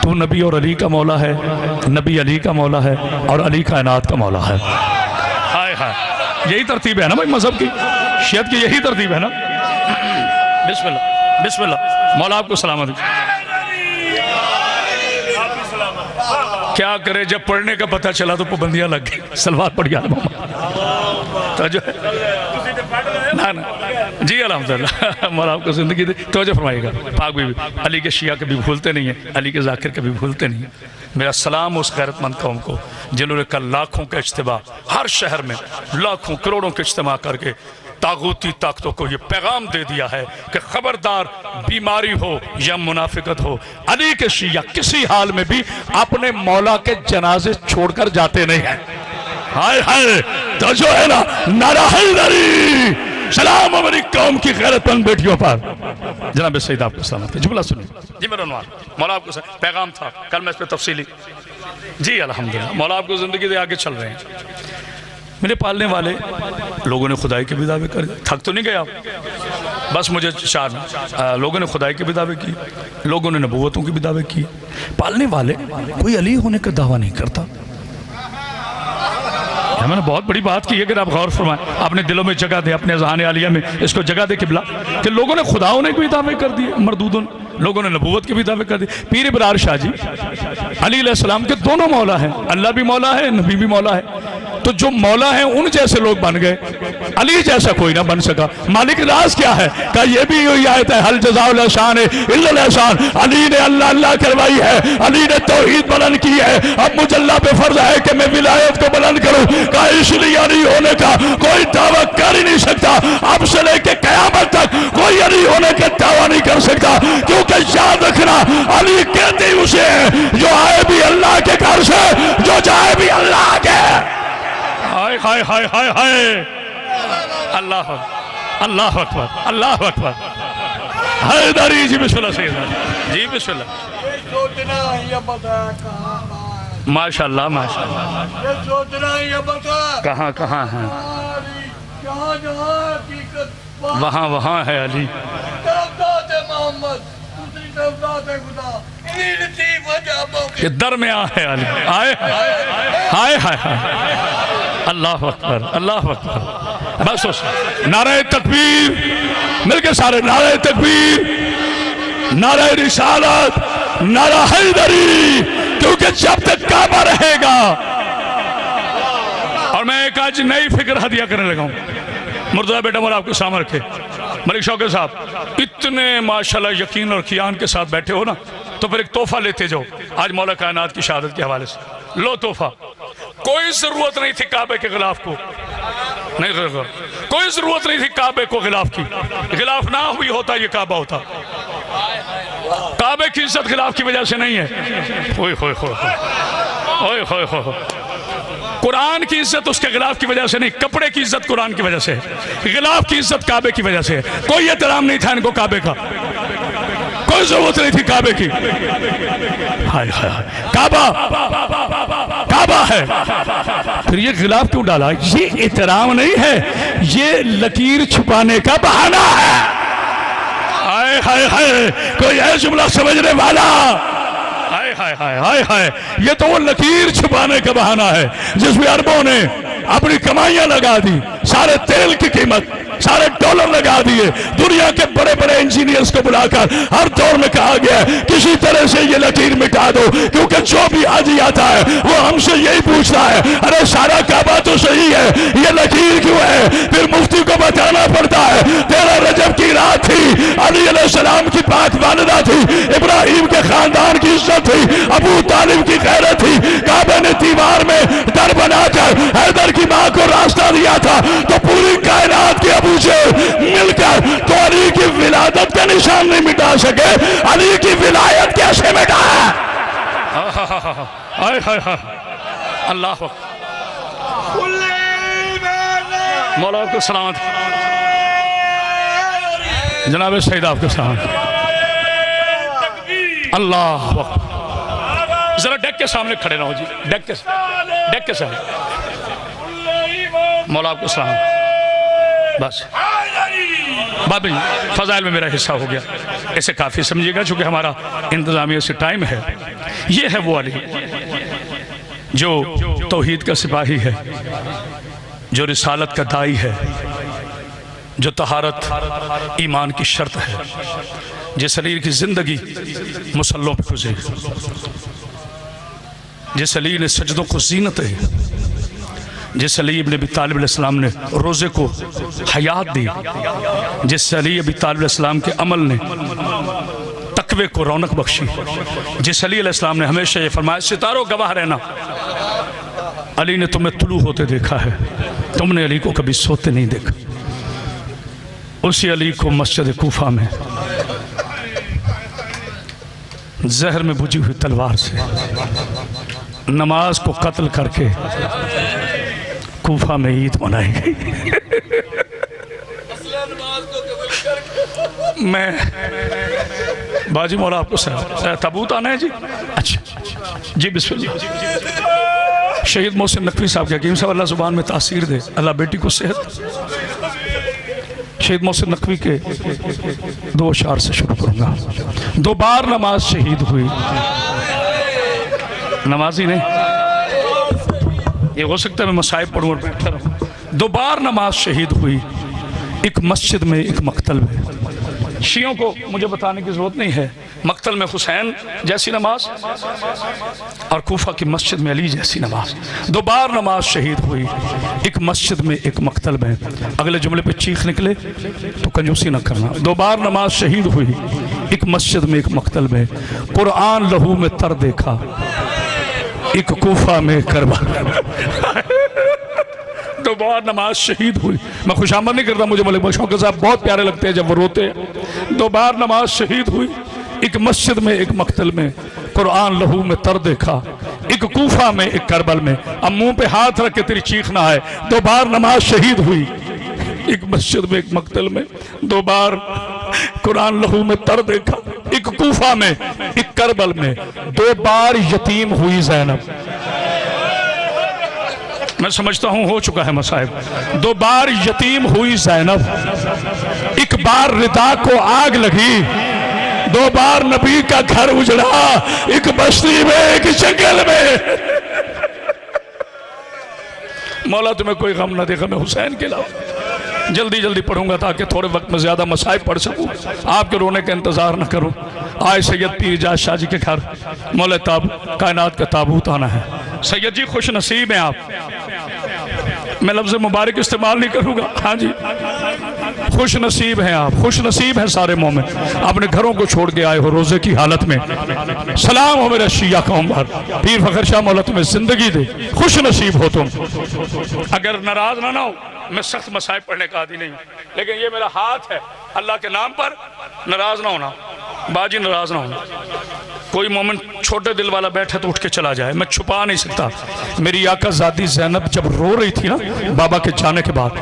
تو نبی اور علی کا مولا ہے، نبی علی کا مولا ہے، اور علی کائنات کا مولا ہے. ہائے ہائے یہی ترتیب ہے نا بھائی مذہب کی، شیعت کی یہی ترتیب ہے نا. بسم اللہ، بسم اللہ، مولا آپ کو سلامت. کیا کرے جب پڑھنے کا پتہ چلا تو پابندیاں لگ گئی. سلوات پڑھ گیا توجہ نا جی الحمدللہ. مولا آپ کو زندگی دے. توجہ فرمائیے گا. پاک بی بی علی کے شیعہ کبھی بھولتے نہیں ہیں، علی کے ذاکر کبھی بھولتے نہیں ہیں. میرا سلام اس غیرت مند قوم کو جنہوں نے کل لاکھوں کا اجتماع، ہر شہر میں لاکھوں کروڑوں کے اجتماع کر کے طاغوتی طاقتوں کو یہ پیغام دے دیا ہے کہ خبردار، بیماری ہو یا منافقت ہو، علی کے شیعہ کسی حال میں بھی اپنے مولا کے جنازے چھوڑ کر جاتے نہیں ہیں. ہائے ہائے تو جو ہے نا نعرہ حیدری. سلام ہماری قوم کی غیرت مند بیٹیوں پر. جناب سید آپ کو سلامت ہے. جملہ سنیں جی. میرا عنوان مولا آپ کو پیغام تھا، کل میں اس پہ تفصیلی جی الحمدللہ. مولا آپ کو زندگی دے، آگے چل رہے ہیں. میرے پالنے والے لوگوں نے خدائی کے بھی دعوے کر دی. تھک تو نہیں گئے آپ؟ بس مجھے چار لوگوں نے خدائی کے بھی دعوے کی، لوگوں نے نبوتوں کے بھی دعوے کی. پالنے والے کوئی علی ہونے کا دعویٰ نہیں کرتا. میں نے بہت بڑی بات کی ہے کہ آپ غور فرمائیں، اپنے دلوں میں جگہ دیں، اپنے اذہان عالیہ میں اس کو جگہ دے قبلہ کہ لوگوں نے خدا ہونے کے بھی دعوے کر دیے مردودن، لوگوں نے نبوت کے بھی دعوے کر دیے. پیر ابرار شاہ جی علی علیہ السلام کے دونوں مولا ہیں، اللہ بھی مولا ہے، نبی بھی مولا ہے. تو جو مولا ہیں ان جیسے لوگ بن گئے، علی جیسا کوئی نہ بن سکا. مالک راز کیا ہے؟ کہ یہ بھی ہوئی آیت ہے، حل جزاء الاحسان الا الاحسان. علی نے اللہ اللہ کروائی ہے، علی نے توحید بلند کی ہے. اب مجھے اللہ پہ فرض ہے کہ میں ولایت کو بلند کروں. کہ اس لیے علی ہونے کا کوئی دعویٰ کر ہی نہیں سکتا. اب سے لے کے قیامت تک کوئی علی ہونے کا دعویٰ نہیں کر سکتا، کیونکہ یاد رکھنا علی کہتے اسے جو آئے بھی اللہ کے گھر سے، جو جائے بھی اللہ کے. ہائے ہائے ہائے ہائے ہائے اللہ اللہ اکبر اللہ اکبر. حیدری جی بسم اللہ سیدنا. جی بسم اللہ یہ سوچنا یہ بتا کہاں ماشاءاللہ ماشاءاللہ یہ سوچنا یہ بتا کہاں کہاں ہیں جہاں جہاں حقیقت وہاں وہاں ہے علی طرف ذات محمد دوسری طرف ذات خدا انہی لطیف عجابوں کے یہ درمیان ہے علی آئے ہائے ہائے ہائے اللہ اکبر اللہ اکبر بس نعرہ تکبیر مل کے سارے نعرہ تکبیر نعرہ رسالت نعرہ حیدری کیونکہ جب تک کعبہ رہے گا اور میں ایک آج نئی فکر ہدیہ کرنے لگا ہوں مرتضی بیٹا مولا آپ کو سامنے رکھے ملک شوقی صاحب اتنے ماشاءاللہ یقین اور خیان کے ساتھ بیٹھے ہو نا تو پھر ایک تحفہ لیتے جاؤ آج مولا کائنات کی شہادت کے حوالے سے لو تحفہ کوئی ضرورت نہیں تھی کعبے کے غلاف کو نہیں کوئی ضرورت نہیں تھی کعبے کو غلاف کی غلاف نہ ہوئی ہوتا یہ کعبہ ہوتا کعبے کی عزت غلاف کی وجہ سے نہیں ہے اوئے ہوئے ہوئے ہوئے ہوئے قرآن کی عزت اس کے غلاف کی وجہ سے نہیں کپڑے کی عزت قرآن کی وجہ سے ہے غلاف کی عزت کعبے کی وجہ سے ہے کوئی احترام نہیں تھا ان کو کعبے کا کوئی ضرورت نہیں تھی کعبے کی ہائے ہائے کعبہ کعبہ ہے پھر یہ غلاف کیوں ڈالا یہ احترام نہیں ہے یہ لکیر چھپانے کا بہانہ ہے ہائے ہائے ہائے کوئی ہے جملہ سمجھنے والا ہائے ہائے ہائے ہائے ہائے یہ تو وہ لکیر چھپانے کا بہانہ ہے جس میں عربوں نے اپنی کمائیاں لگا دی سارے تیل کی قیمت سارے ڈالر لگا دیے دنیا کے بڑے بڑے انجینئرز کو بلا کر ہر دور میں کہا گیا کسی طرح سے یہ لکیر مٹا دو کیونکہ جو بھی حاجی آتا ہے وہ ہم سے یہی پوچھتا ہے ارے سارا کعبہ تو صحیح ہے یہ لکیر کیوں ہے پھر مفتی کو بتانا پڑتا ہے 13 رجب کی رات تھی علی علیہ السلام کی پاک والدہ تھی ابراہیم کے خاندان کی عزت تھی ابو طالب کی غیرت تھی کعبہ نے دیوار میں در بنا کر حیدر کی ماں کو راستہ دیا تھا تو پوری کائنات کے ابو سے مل کر تو علی کی ولادت کا نشان نہیں مٹا سکے علی کی ولایت کیسے مٹا اللہ مولا آپ کو سلامت جناب سعید آپ کو سلامت اللہ ذرا ڈیک کے سامنے کھڑے نہ ہو جی ڈیک کے سامنے مولا آپ کو سلامت بس بابی فضائل میں میرا حصہ ہو گیا اسے کافی سمجھے گا چونکہ ہمارا انتظامیہ سے ٹائم ہے یہ ہے وہ علی جو توحید کا سپاہی ہے جو رسالت کا دائی ہے جو طہارت ایمان کی شرط ہے جس علی کی زندگی مسلوں پہ گزری جس علی نے سجدوں کو زینت ہے جس علی ابن ابی طالب علیہ السلام نے روزے کو حیات دی جس علی ابی طالب علیہ السلام کے عمل نے تقوی کو رونق بخشی جس علی علیہ السلام نے ہمیشہ یہ فرمایا ستاروں گواہ رہنا علی نے تمہیں طلوع ہوتے دیکھا ہے تم نے علی کو کبھی سوتے نہیں دیکھا اسی علی کو مسجد کوفہ میں زہر میں بجھی ہوئی تلوار سے نماز کو قتل کر کے کوفہ میں عید منائی گئی میں باجی مولا آپ کو تابوت آنا ہے جی اچھا جی بسم اللہ شہید محسن نقوی صاحب کے حکیم صاحب اللہ زبان میں تاثیر دے اللہ بیٹی کو صحت شہید محسن نقوی کے 2 اشعار سے شروع کروں گا 2 بار نماز شہید ہوئی نمازی نہیں یہ ہو سکتا ہے میں مصائب پڑھوں اور بیٹھا رہوں 2 بار نماز شہید ہوئی ایک مسجد میں ایک مقتل میں شیعوں کو مجھے بتانے کی ضرورت نہیں ہے مقتل میں حسین جیسی نماز اور کوفہ کی مسجد میں علی جیسی نماز 2 بار نماز شہید ہوئی ایک مسجد میں ایک مقتل میں اگلے جملے پہ چیخ نکلے تو کنجوسی نہ کرنا 2 بار نماز شہید ہوئی ایک مسجد میں ایک مقتل میں قرآن لہو میں تر دیکھا ایک کوفہ میں کربلا 2 بار نماز شہید ہوئی میں خوش آمد نہیں کرتا مجھے ملک شوقی صاحب بہت پیارے لگتے ہیں جب وہ روتے ہیں 2 بار نماز شہید ہوئی ایک مسجد میں ایک مقتل میں قرآن لہو میں تر دیکھا ایک کوفہ میں ایک کربل میں اب منہ پہ ہاتھ رکھ کے تیری چیخ نہ آئے 2 بار نماز شہید ہوئی ایک مسجد میں ایک مقتل میں 2 بار قرآن لہو میں تر دیکھا ایک کوفہ میں، ایک کربل میں 2 بار یتیم ہوئی زینب. میں سمجھتا ہوں ہو چکا ہے مصائب. 2 بار یتیم ہوئی زینب. ایک بار ردا کو آگ لگی، 2 بار نبی کا گھر اجڑا، ایک بستی میں ایک جنگل میں. مولا تمہیں کوئی غم نہ دے غم حسین کے علاوہ. جلدی جلدی پڑھوں گا تاکہ تھوڑے وقت میں زیادہ مصائب پڑھ سکوں، آپ کے رونے کا انتظار نہ کروں. آئے سید پیر اجاز شاہ جی کے گھر مولا کائنات کا تابوت آنا ہے. سید جی خوش نصیب ہیں آپ. میں لفظ مبارک استعمال نہیں کروں گا. ہاں جی خوش نصیب ہیں آپ، خوش نصیب ہیں سارے مومن. اپنے گھروں کو چھوڑ کے آئے ہو روزے کی حالت میں. سلام ہو میرے شیعہ قوم پر. پیر فخر شاہ مولا تمہیں زندگی دے، خوش نصیب ہو تم. اگر ناراض نہ ہو، میں سخت مصائب پڑھنے کا عادی نہیں، لیکن یہ میرا ہاتھ ہے اللہ کے نام پر. ناراض نہ ہونا باجی، ناراض نہ ہونا. کوئی مومن چھوٹے دل والا بیٹھے تو اٹھ کے چلا جائے، میں چھپا نہیں سکتا. میری آقا زادی زینب جب رو رہی تھی نا بابا کے جانے کے بعد،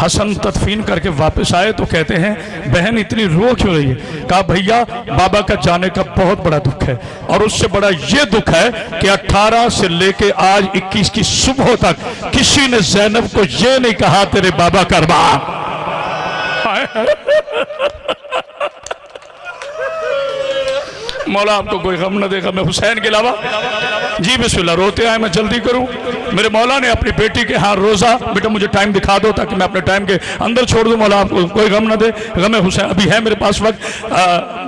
حسن تدفین کر کے واپس آئے تو کہتے ہیں بہن اتنی رو کیوں رہی ہے؟ کہا بھیا بابا کا جانے کا بہت بڑا دکھ ہے، اور اس سے بڑا یہ دکھ ہے کہ 18 سے لے کے آج 21 کی صبح تک کسی نے زینب کو یہ نہیں کہا تیرے بابا کربا. مولا آپ کو کوئی غم نہ دے گا میں حسین کے علاوہ. جی بسم اللہ. روتے آئے میں جلدی کروں. میرے مولا نے اپنی بیٹی کے ہاں روزہ، بیٹا مجھے ٹائم دکھا دو تاکہ میں اپنے ٹائم کے اندر چھوڑ دوں. مولا آپ کو کوئی غم نہ دے غم حسین. ابھی ہے میرے پاس وقت.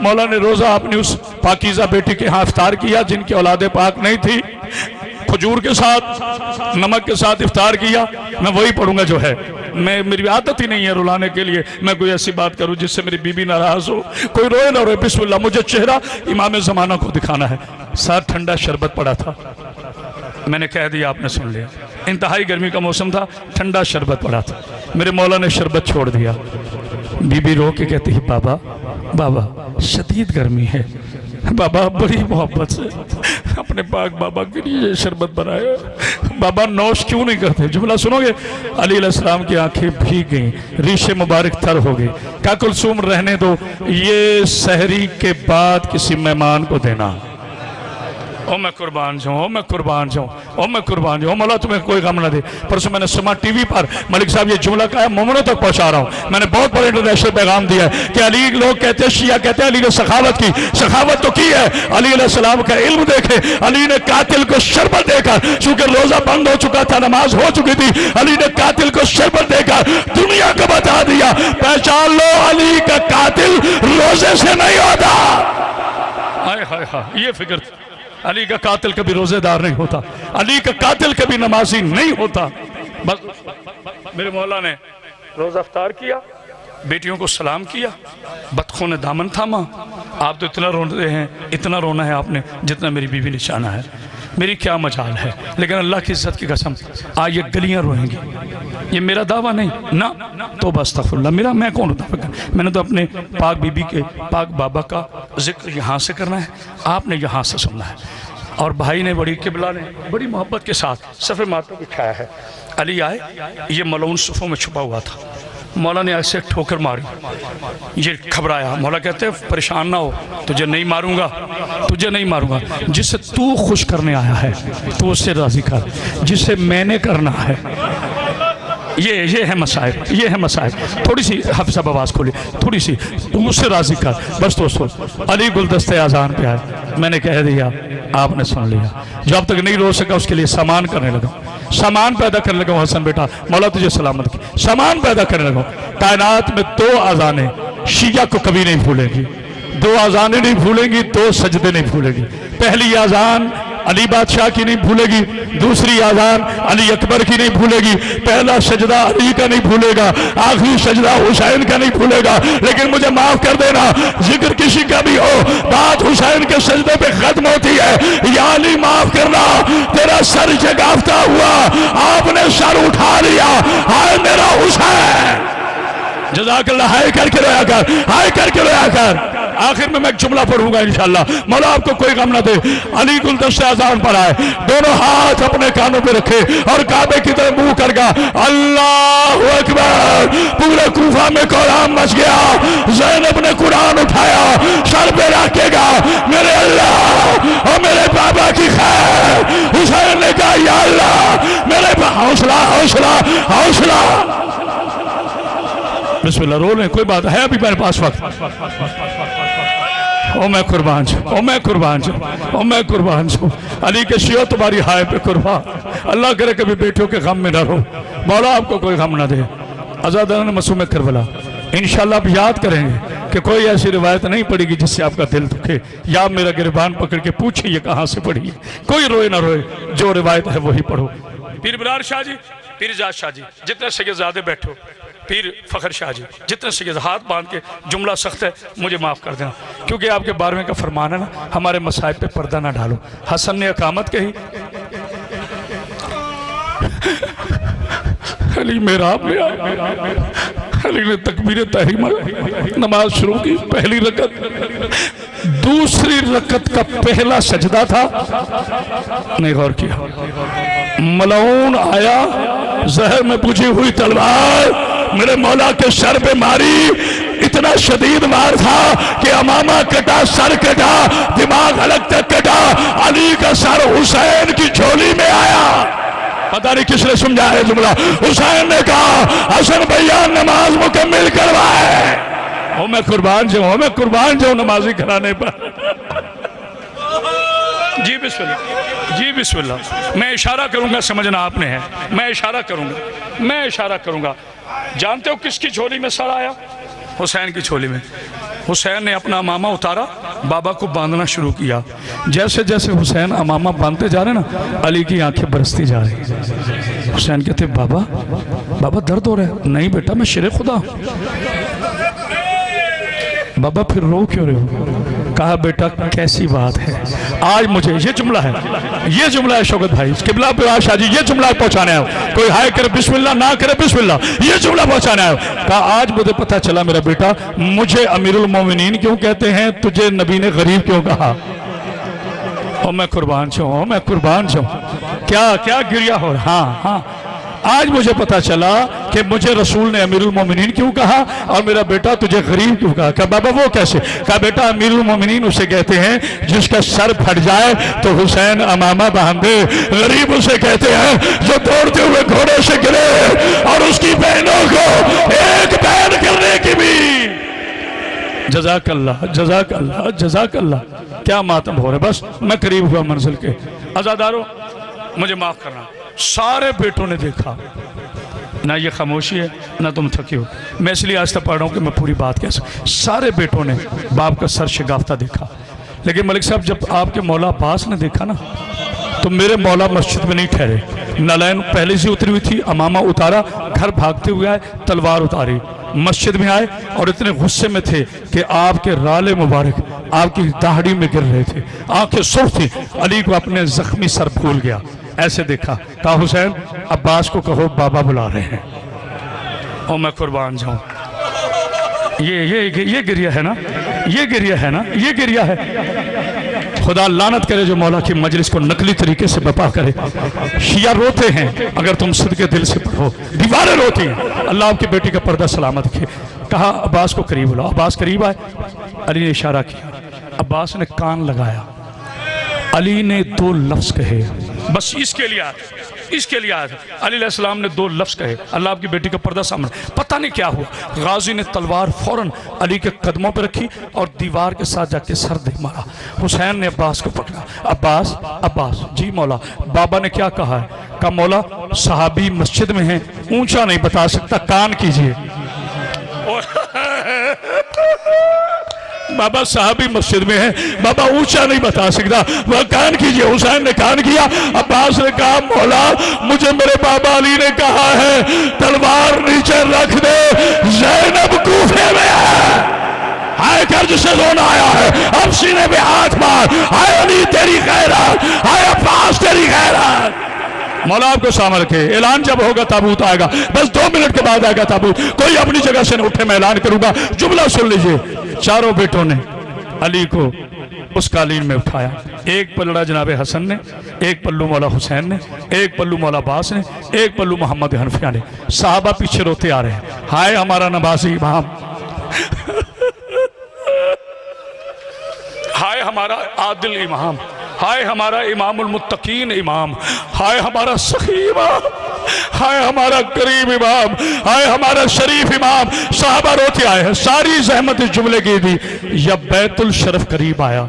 مولا نے روزہ اپنی اس پاکیزہ بیٹی کے ہاں افطار کیا جن کی اولاد پاک نہیں تھی. کھجور کے ساتھ نمک کے ساتھ افطار کیا. میں وہی پڑھوں گا جو ہے. میری عادت ہی نہیں ہے رلانے کے لیے میں کوئی ایسی بات کروں جس سے میری بیوی ناراض ہو. کوئی روئے نہ روئے. بسم اللہ. مجھے چہرہ امام زمانہ کو دکھانا ہے. ساتھ ٹھنڈا شربت پڑا تھا، میں نے کہہ دیا آپ نے سن لیا. انتہائی گرمی کا موسم تھا، ٹھنڈا شربت پڑا تھا. میرے مولا نے شربت چھوڑ دیا. بی بی رو کے کہتی ہے بابا بابا شدید گرمی ہے. بابا بڑی محبت سے اپنے پاک بابا کے لیے شربت بنایا. بابا نوش کیوں نہیں کرتے؟ جملہ سنو گے. علی علیہ السلام کی آنکھیں بھیگ گئیں، ریشے مبارک تر ہو گئی. کہا کلثوم رہنے دو، یہ سحری کے بعد کسی مہمان کو دینا. او میں قربان جاؤں، او میں قربان جاؤں، او میں قربان جاؤں. مولا تمہیں کوئی غم نہ دے. پرسوں میں نے سما ٹی وی پر ملک صاحب یہ جملہ کہا ہے، مومنوں تک پہنچا رہا ہوں. میں نے بہت بڑے انٹرنیشنل پیغام دیا ہے کہ علی لوگ کہتے ہیں، شیعہ کہتے ہیں علی نے سخاوت کی. سخاوت تو کی ہے. علی علیہ السلام کا علم دیکھے. علی نے قاتل کو شربت دے کر، چونکہ روزہ بند ہو چکا تھا، نماز ہو چکی تھی، علی نے قاتل کو شربت دے کر دنیا کو بتا دیا پہچان لو علی کا قاتل روزے سے نہیں ہوتا. ہائے ہائے ہائے یہ فکر. علی کا قاتل کبھی روزے دار نہیں ہوتا، علی کا قاتل کبھی نمازی نہیں ہوتا. بس میرے مولا نے روزہ افطار کیا، بیٹیوں کو سلام کیا، بطخوں نے دامن تھاما. آپ تو اتنا روتے ہیں، اتنا رونا ہے آپ نے جتنا میری بیوی نشانہ ہے. میری کیا مجال ہے، لیکن اللہ کی عزت کی قسم آج یہ گلیاں روئیں گی. یہ میرا دعویٰ نہیں نہ توبہ استغفر اللہ. میں کون ہوتا ہے؟ میں نے تو اپنے پاک بی بی کے پاک بابا کا ذکر یہاں سے کرنا ہے، آپ نے یہاں سے سننا ہے. اور بھائی نے بڑی قبلہ نے بڑی محبت کے ساتھ صف ماتم بٹھایا ہے. علی آئے، یہ ملعون صفوں میں چھپا ہوا تھا. مولا نے ایسے ٹھوکر ماری، یہ گھبرایا. مولا کہتے ہیں پریشان نہ ہو، تجھے نہیں ماروں گا، تجھے نہیں ماروں گا. جسے تو خوش کرنے آیا ہے تو اس سے راضی کر، جسے میں نے کرنا ہے. یہ ہے مسائب، یہ ہے مسائب. تھوڑی سی حافظ صاحب آواز کھولی، تھوڑی سی اس سے راضی کر. بس دوستو علی گلدستے اذان پہ آئے. میں نے کہہ دیا، آپ نے سن لیا. جو اب تک نہیں رو سکا اس کے لیے سامان کرنے لگا، سامان پیدا کرنے لگا. حسن بیٹا مولا تجھے سلامت کی. سامان پیدا کرنے لگا. کائنات میں 2 اذانیں شیعہ کو کبھی نہیں بھولیں گی، 2 اذانیں نہیں بھولیں گی، 2 سجدے نہیں بھولیں گی. پہلی اذان علی بادشاہ کی نہیں بھولے گی، دوسری اذان علی اکبر کی نہیں بھولے گی. پہلا سجدہ علی کا نہیں بھولے گا، آخری سجدہ حسین کا نہیں بھولے گا. لیکن مجھے معاف کر دینا، ذکر کسی کا بھی ہو، بات حسین کے سجدے پہ ختم ہوتی ہے. یا علی معاف کرنا، تیرا سر جگافتہ ہوا، آپ نے سر اٹھا لیا. ہائے میرا حسین. جزاک اللہ، ہائے کر کے رویا کر، ہائے کر کے رویا کر۔ آخر میں ایک جملہ پڑھوں گا انشاءاللہ، مولا آپ کو کوئی غم نہ دے۔ علی گلدستہ اذان پڑھائے، دونوں ہاتھ اپنے کانوں پہ رکھے اور کعبے کی طرف منہ کر گا، اللہ اکبر۔ پورے کوفہ میں قرآن مچ گیا۔ زینب نے قرآن اٹھایا، سر پہ رکھے گا، میرے اللہ اور میرے بابا کی خیر۔ حسین نے کہا یا اللہ میرے حوصلہ حوصلہ حوصلہ۔ بسم اللہ، رو لیں، کوئی بات ہے ابھی میرے پاس وقت۔ او میں قربان جاؤں، او میں قربان جاؤں، او میں قربان جاؤں۔ علی کے شیعہ تمہاری ہائے پہ قربان۔ اللہ کرے کبھی بیٹوں کے غم میں نہ رو، مولا آپ کو کوئی غم نہ دے۔ آزادانہ معصوم کربلا انشاءاللہ آپ یاد کریں گے کہ کوئی ایسی روایت نہیں پڑے گی جس سے آپ کا دل دکھے، یا میرا گریبان پکڑ کے پوچھے یہ کہاں سے پڑھی ہے، کوئی روئے نہ روئے، جو روایت ہے وہی پڑھو۔ پیر بلال شاہ جی، پیر زاد شاہ جی، جتنے سیدزادے بیٹھو، پیر فخر شاہ جی، جتنے سید، ہاتھ باندھ کے، جملہ سخت ہے مجھے معاف کر دینا، کیونکہ آپ کے 12ویں کا فرمان ہے نا، ہمارے مصائب پہ پردہ نہ ڈالو۔ حسن نے اقامت کہی، علی محراب میں آیا، علی نے تکبیر تحریمہ نماز شروع کی، پہلی رکعت، دوسری رکعت کا پہلا سجدہ تھا، نہیں غور کیا، ملعون آیا، زہر میں بجھی ہوئی تلوار میرے مولا کے سر پہ ماری، اتنا شدید مار تھا کہ امامہ کٹا، سر کٹا، دماغ حلق تک کٹا، علی کا سر حسین کی جھولی میں آیا۔ پتہ نہیں کس نے سمجھا ہے جملہ۔ حسین نے کہا حسن بھیا نماز مکمل کروائے۔ او میں قربان جاؤں، او میں قربان جاؤں نمازی کرانے پر۔ جی بسم اللہ، جی بسم اللہ، میں اشارہ کروں گا، سمجھنا آپ نے ہے، میں اشارہ کروں گا، میں اشارہ کروں گا۔ جانتے ہو کس کی جھولی میں سر آیا؟ حسین کی جھولی میں۔ حسین نے اپنا امامہ اتارا، بابا کو باندھنا شروع کیا، جیسے جیسے حسین امامہ باندھتے جا رہے نا، علی کی آنکھیں برستی جا رہی۔ حسین کہتے بابا بابا درد ہو رہا ہے؟ نہیں بیٹا میں شیر خدا ہوں۔ بابا پھر رو کیوں رہے ہو؟ کہا بیٹا کیسی بات ہے، آج مجھے یہ جملہ ہے، یہ جملہ ہے شوکت بھائی قبلہ پہ شاہ جی، یہ جملہ پہنچانے آؤ، کوئی ہائے کرے بسم اللہ نہ کرے بسم اللہ، یہ جملہ پہنچانے آؤ۔ کہا آج مجھے پتہ چلا میرا بیٹا، مجھے امیر المومنین کیوں کہتے ہیں، تجھے نبی نے غریب کیوں کہا۔ او میں قربان جاؤں، او میں قربان جاؤں، کیا گریہ ہو رہا۔ ہاں ہاں، آج مجھے پتا چلا کہ مجھے رسول نے امیر المومنین کیوں کہا اور میرا بیٹا تجھے غریب کیوں کہا۔ کہا بابا وہ کیسے؟ کہا بیٹا امیر المومنین اسے کہتے ہیں جس کا سر پھٹ جائے تو حسین امامہ باندھے، غریب اسے کہتے ہیں جو دوڑتے ہوئے گھوڑے سے گرے اور اس کی بہنوں کو ایک بہن کرنے کی بھی۔ جزاک اللہ، جزاک اللہ، جزاک اللہ۔ کیا ماتم ہو رہے، بس میں قریب ہوا منزل کے۔ عزادارو مجھے معاف کرنا، سارے بیٹوں نے دیکھا، نہ یہ خاموشی ہے نہ تم تھکی ہو، میں اس لیے آہستہ پڑھ رہا ہوں کہ میں پوری بات کہہ سکوں۔ سارے بیٹوں نے باپ کا سر شگافتہ دیکھا، لیکن ملک صاحب جب آپ کے مولا عباس نے دیکھا نا تو میرے مولا مسجد میں نہیں ٹھہرے، نالین پہلے سے اتری ہوئی تھی، امامہ اتارا، گھر بھاگتے ہوئے آئے، تلوار اتاری، مسجد میں آئے اور اتنے غصے میں تھے کہ آپ کے رال مبارک آپ کی داڑھی میں گر رہے تھے، آنکھیں سرخ تھی۔ علی کو اپنے زخمی سر بھول گیا، ایسے دیکھا، کہا حسین عباس کو کہو بابا بلا رہے ہیں۔ او میں قربان جاؤں، یہ گریہ ہے نا، یہ گریہ ہے نا، یہ گریہ ہے۔ خدا لعنت کرے جو مولا کی مجلس کو نقلی طریقے سے بپا کرے۔ شیعہ روتے ہیں اگر تم صدقے دل سے پڑھو، دیواریں روتی ہیں، اللہ آپ کی بیٹی کا پردہ سلامت رکھے۔ کہا عباس کو قریب بلاؤ، عباس قریب آئے، علی نے اشارہ کیا، عباس نے کان لگایا، علی نے 2 لفظ کہے، بس اس کے لیے آئے، اس کے لیے آئے۔ علی علیہ السلام نے 2 لفظ کہے، اللہ آپ کی بیٹی کا پردہ سامنے، پتہ نہیں کیا ہوا، غازی نے تلوار فوراً علی کے قدموں پہ رکھی اور دیوار کے ساتھ جا کے سر دے مارا۔ حسین نے عباس کو پکڑا، عباس عباس، جی مولا، بابا نے کیا کہا ہے؟ کہا مولا صحابی مسجد میں ہیں، اونچا نہیں بتا سکتا، کان کیجئے۔ بابا صحابی مسجد میں ہے، بابا اونچا نہیں بتا سکتا، وہ کان کیجئے۔ حسین نے کان کیا، عباس نے کہا مولا مجھے میرے بابا علی نے کہا ہے تلوار نیچے رکھ دے، زینب کوفے میں ہے، ہائے کر جسے رونا آیا ہے اب سینے پہ ہاتھ مار، ہائے علی تیری خیرات، ہائے عباس تیری خیرات۔ مولا آپ کو سامنے رکھے. اعلان جب ہوگا تابوت آئے گا, بس 2 منٹ کے بعد آئے گا تابوت. کوئی اپنی جگہ سے نہ اٹھے, میں اعلان کروں گا. جملہ سن لیجئے. چاروں بیٹوں نے علی کو اس قالین میں اٹھایا. ایک پلڑا جناب حسن نے, ایک پلو مولا حسین نے, ایک پلو مولا عباس نے, ایک پلو محمد حنفیہ نے. صحابہ پیچھے روتے آ رہے ہیں, ہائے ہمارا نمازی امام, ہائے ہمارا عادل امام, ہائے ہمارا امام المتقین امام, ہائے ہمارا سخی امام, ہائے ہمارا کریم امام, ہائے ہمارا شریف امام. صحابہ روتے آئے ہیں. ساری زحمت اس جملے کی تھی. یا بیت الشرف قریب آیا,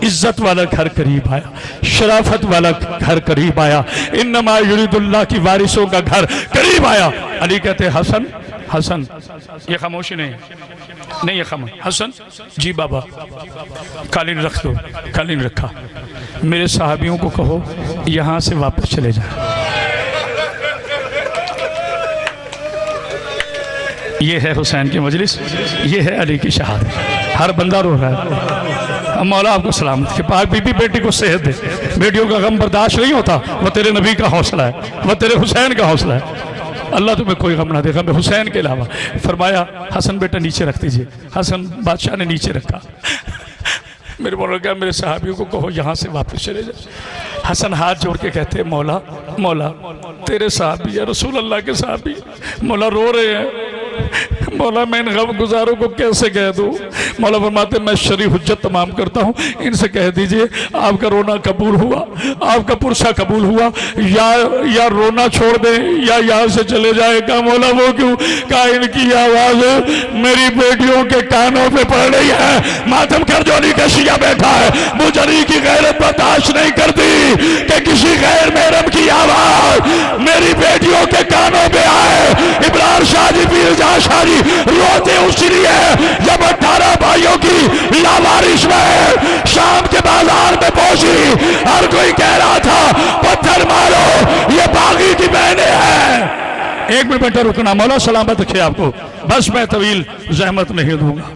عزت والا گھر قریب آیا, شرافت والا گھر قریب آیا, انما یرید اللہ کی وارثوں کا گھر قریب آیا. علی کہتے ہیں حسن, حسن, یہ خاموشی نہیں, نہیں یہ خاموش. حسن جی بابا, قالین رکھ دو. قالین رکھا. میرے صحابیوں کو کہو یہاں سے واپس چلے جائیں. یہ ہے حسین کی مجلس, یہ ہے علی کی شہادت. ہر بندہ رو رہا ہے. مولا آپ کو سلامت کہ پاک بی بی بیٹی کو صحت دے. بیٹیوں کا غم برداشت نہیں ہوتا, وہ تیرے نبی کا حوصلہ ہے, وہ تیرے حسین کا حوصلہ ہے. اللہ تمہیں کوئی غم نہ دے, غم حسین کے علاوہ. فرمایا حسن بیٹا نیچے رکھ دیجئے. حسن بادشاہ نے نیچے رکھا. میرے مولا کہا میرے صحابیوں کو کہو یہاں سے واپس چلے جائیں. حسن ہاتھ جوڑ کے کہتے ہیں مولا, مولا تیرے صحابی یا رسول اللہ کے صحابی. مولا رو رہے ہیں. مولا میں ان غم گزاروں کو کیسے کہہ دوں. مولا فرماتے میں شرعی حجت تمام کرتا ہوں, ان سے کہہ دیجئے آپ کا رونا قبول ہوا, آپ کا پرسہ قبول ہوا, یا رونا چھوڑ دیں یا یہاں سے چلے جائے. کہا مولا وہ کیوں؟ کہا ان کی آواز میری بیٹیوں کے کانوں پہ پڑ رہی ہے. ماتم کر جو علی کا شیعہ بیٹھا ہے, مجھ علی کی غیرت برداشت نہیں کرتی کہ کسی غیر محرم کی آواز میری بیٹیوں کے کانوں پہ آئے. ابرار شاہ جی, پیر جہاں شاہ جی روتے اسی لیے جب 18 بھائیوں کی لاوارث میں شام کے بازار میں پہنچی, ہر کوئی کہہ رہا تھا پتھر مارو یہ باغی کی بہنیں ہیں. 1 منٹ بیٹا رکنا, مولا سلامت رکھے آپ کو. بس میں طویل زحمت نہیں دوں گا.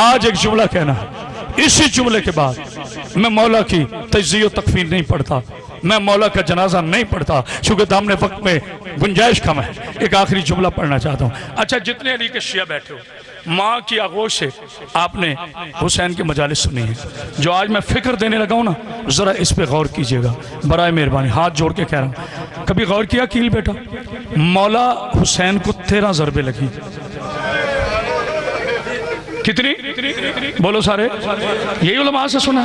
آج ایک جملہ کہنا ہے, اسی جملے کے بعد میں مولا کی تجزیہ و تکفیر نہیں پڑھتا, میں مولا کا جنازہ نہیں پڑھتا, چونکہ دامنے وقت میں گنجائش کم ہے. ایک آخری جملہ پڑھنا چاہتا ہوں. اچھا جتنے علی کے شیعہ بیٹھے ہو, ماں کی آغوش سے آپ نے حسین کی مجالس سنی ہے. جو آج میں فکر دینے لگا ہوں نا, ذرا اس پہ غور کیجئے گا برائے مہربانی. ہاتھ جوڑ کے کہہ رہا ہوں, کبھی غور کیا کیل بیٹا؟ مولا حسین کو 13 ضربیں لگی. کتنی بولو سارے, یہی علماء سے سنا.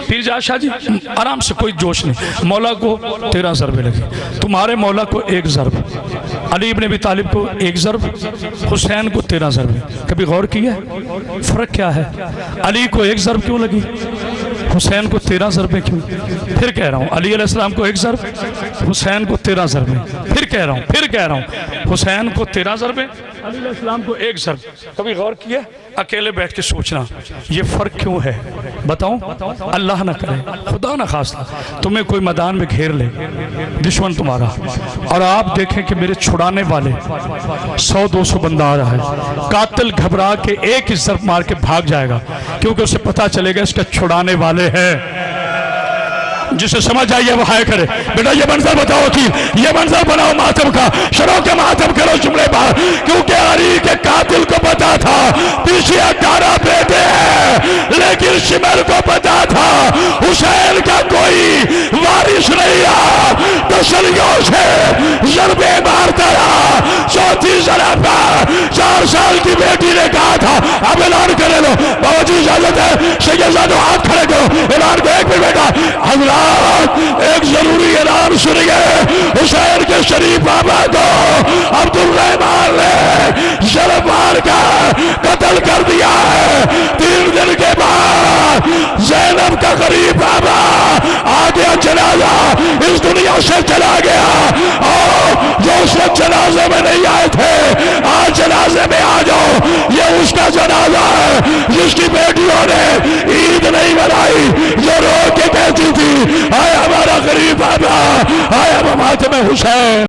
پیر جہاں شاہ جی آرام سے, کوئی جوش نہیں. مولا کو 13 ضربیں لگی. تمہارے مولا کو 1 ضرب, علی ابن ابی طالب کو 1 ضرب, حسین کو 13 ضربیں. کبھی غور کیا ہے فرق کیا ہے؟ علی کو 1 ضرب کیوں لگی, حسین کو 13 ضربیں کیوں؟ پھر کہہ رہا ہوں, علی علیہ السلام کو 1 ضرب, حسین کو 13 ضربیں. پھر کہہ رہا ہوں, حسین کو 13 ضربیں, علی علیہ السلام کو 1 ضرب. کبھی غور کیا؟ اکیلے بیٹھ کے سوچنا یہ فرق کیوں ہے. بتاؤں, اللہ نہ کرے, خدا نہ خواستہ تمہیں کوئی میدان میں گھیر لے دشمن تمہارا, اور آپ دیکھیں کہ میرے چھڑانے والے 100-200 بندہ آ رہا ہے, قاتل گھبرا کے 1 ضرب مار کے بھاگ جائے گا, کیونکہ اسے پتا چلے گا اس کا چھڑانے والے ہیں. جسے سمجھ آئیے وہ ہائے کرے. بیٹا یہ منظر بتاؤ کی, یہ منظر بناؤ ماتم کا, شروع کے ماتم کرو جملے بار, کیونکہ علی کے قاتل کو پتا تھا پیچھے 18 بیٹے ہیں, لیکن شمر کو پتا تھا حسین کا کوئی وارث نہیں رہا. تشریعوں سے ضربے مارتا رہا. 34 ضرب پر 4 سال کی بیٹی نے کہا تھا اب اعلان کرے لو. بابا جی اجازت ہے, شیعزادو ہاتھ کھڑے کرو, اعلان کو. 1 منٹ بیٹا, حضرات ایک ضروری اعلان سنیے. حسین کے شریف بابا کو عبدالرحمان نے ضرب مار کر قتل کر دیا ہے. 3 دن کے بعد زینب کا غریب بابا آ گیا, جنازہ اس دنیا سے چلا گیا. اور جو اس وقت جنازے میں نہیں آئے تھے, آج جنازے میں آ جاؤ. یہ اس کا جنازہ ہے جس کی بیٹیوں نے عید نہیں منائی, جو رو کے کہتی تھی آئے ہمارا غریب بابا, آئے ہم ماتم حسین.